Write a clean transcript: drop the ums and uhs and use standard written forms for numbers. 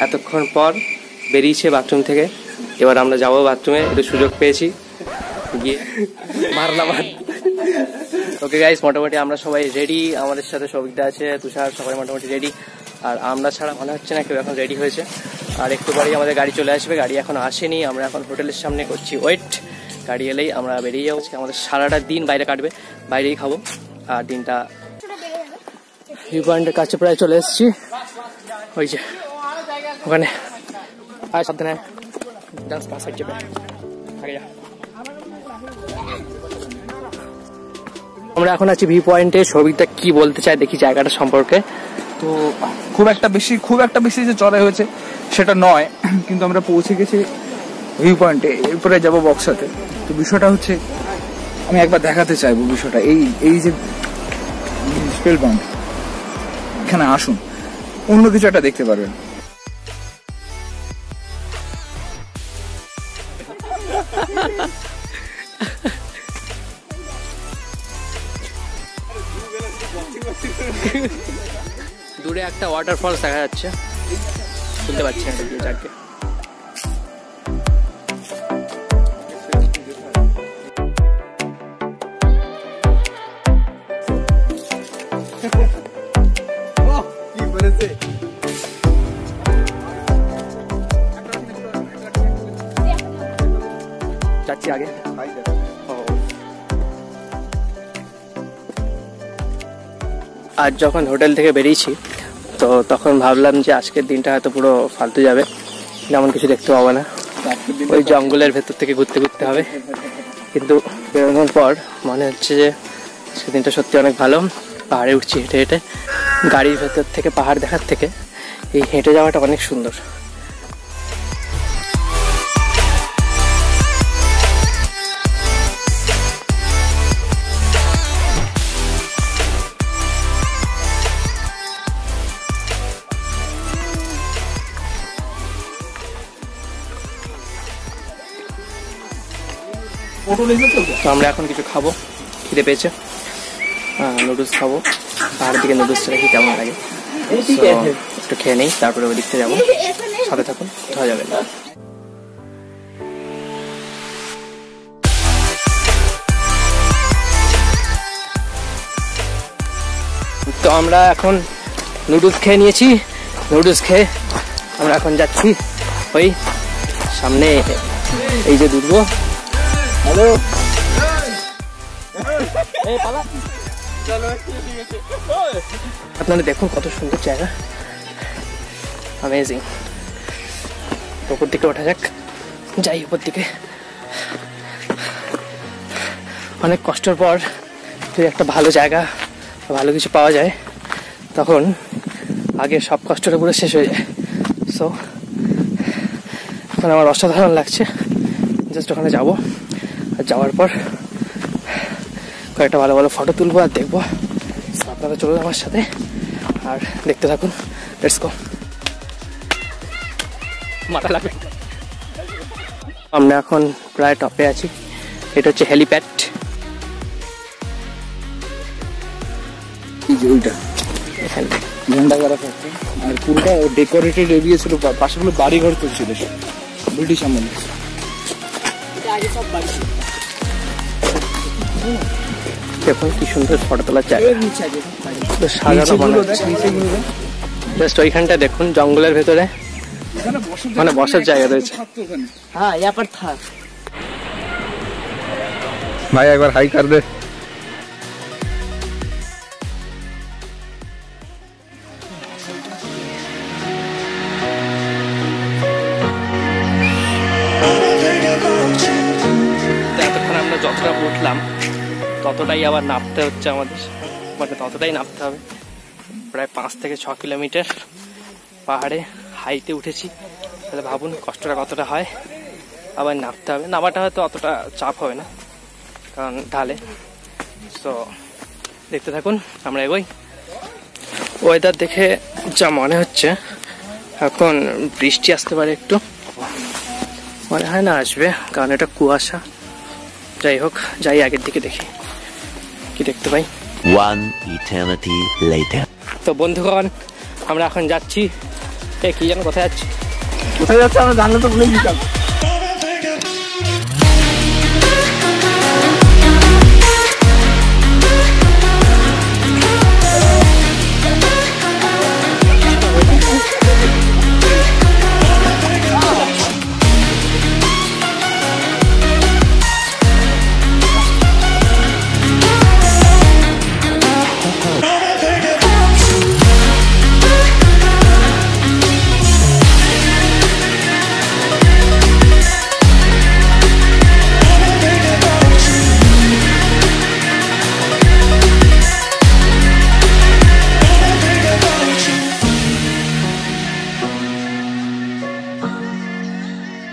এতক্ষণ পর বেরিয়েছে বাথরুম থেকে। এবার আমরা যাবো বাথরুমে, একটু সুযোগ পেয়েছি গিয়ে মারলাম। ওকে গাইস, মোটামুটি আমরা সবাই রেডি। আমাদের সাথে সবিকদা আছে, তুষার, সবাই মোটামুটি রেডি। আর আমরা ছাড়া মনে হচ্ছে না কেউ এখন রেডি হয়েছে। আর একটু পরেই আমাদের গাড়ি চলে আসবে। গাড়ি এখন আসেনি, আমরা এখন হোটেলের সামনে করছি ওয়েট। গাড়ি এলেই আমরা বেরিয়ে যাবো। আমাদের সারাটা দিন বাইরে কাটবে, বাইরেই খাবো। আর দিনটা ভিউ পয়েন্টের কাছে প্রায় চলে এসেছি। ওই যে ওখানে আর সাবধানে ডান্স পাস হচ্ছে আগে যা। আমরা এখন আছি ভিউ পয়েন্টে। সবিকটা কি বলতে চাই দেখি জায়গাটা সম্পর্কে। তো খুব একটা বেশি যে চড়াই হয়েছে সেটা নয়, কিন্তু আমরা পৌঁছে গেছি ভিউ পয়েন্টে। এরপরে যাবো বক্সাতে। তো বিষয়টা হচ্ছে, আমি একবার দেখাতে চাইবো বিষয়টা। এই যে স্পেল বাউন্ড, এখানে আসুন, অন্য কিছু একটা দেখতে পারবেন। দূরে একটা ওয়াটারফলস দেখা যাচ্ছে, শুনতে পাচ্ছি না যাকে। যাচ্ছি আগে। আজ যখন হোটেল থেকে বেরিয়েছি তো তখন ভাবলাম যে আজকের দিনটা হয়তো পুরো ফালতু যাবে, যেমন কিছু দেখতে পাবো না, ওই জঙ্গলের ভেতর থেকে ঘুরতে ঘুরতে হবে। কিন্তু বেরোনোর পর মনে হচ্ছে যে আজকের দিনটা সত্যি অনেক ভালো। পাহাড়ে উঠছি হেঁটে হেঁটে, গাড়ির ভেতর থেকে পাহাড় দেখার থেকে এই হেঁটে যাওয়াটা অনেক সুন্দর। তো আমরা এখন কিছু খাবো, খিদে পেয়েছে, নুডলস খাবো। পাহাড়ের দিকে নুডলসটা দেখি কেমন লাগে, একটু খেয়ে নেই, তারপরে ওই দিকটা যাবো। সাথে থাকুন, ধোয়া যাবে না। তো আমরা এখন নুডলস খেয়ে নিয়েছি। নুডলস খেয়ে আমরা এখন যাচ্ছি ওই সামনে, এই যে দুর্গ। হ্যালো, আপনারা দেখুন কত সুন্দর জায়গা, অ্যামেজিং। উপর দিকে ওঠা যাক, যাই উপর দিকে। অনেক কষ্টের পর যদি একটা ভালো জায়গা, ভালো কিছু পাওয়া যায়, তখন আগে সব কষ্টটা পুরো শেষ হয়ে যায়। সো এখন আমার অসাধারণ লাগছে। জাস্ট ওখানে যাবো, আর যাওয়ার পর কয়েকটা ভালো ভালো ফটো তুলবো আর দেখবো। আপনারা চলুন আমার সাথে আর দেখতে থাকুন। Let's go. মাথা লাগবে। আমরা এখন প্রায় টপে আছি। এটা হচ্ছে হেলিপ্যাড। ওইটা ঝান্ডা করা থাকছে, আর পুরোটা ডেকোরেটেড এরিয়া ছিল, পাশেগুলো বাড়ি ঘর চলছিল ব্রিটিশ আমলে। দেখুন কি সুন্দর ফটো তোলার জায়গা, সাজানো জাস্ট ওইখানটা দেখুন, জঙ্গলের ভেতরে মানে বসার জায়গা রয়েছে। হ্যাঁ, यहाँ पर था भाई, एक बार हाई कर दे। এতক্ষণ আমরা যতটা উঠলাম ততটাই আবার নামতে হচ্ছে আমাদের, মানে ততটাই নামতে হবে। প্রায় 5 থেকে 6 কিলোমিটার পাহাড়ে হাইটে উঠেছি, তাহলে ভাবুন কষ্টটা কতটা হয়। আবার নামতে হবে, নামাটা হয়তো অতটা চাপ হবে না কারণ ঢালে। সো দেখতে থাকুন, আমরা এগোই। ওয়েদার দেখে যা মনে হচ্ছে এখন বৃষ্টি আসতে পারে, একটু মনে হয় না আসবে কারণ এটা কুয়াশা। যাই হোক, যাই আগের দিকে দেখি কি দেখতে পাই। One eternity later. তো বন্ধুগণ, আমরা এখন যাচ্ছি কি যেন কোথায় যাচ্ছে? কোথায় যাচ্ছে আমরা জানলে তো ভুলে দিতাম।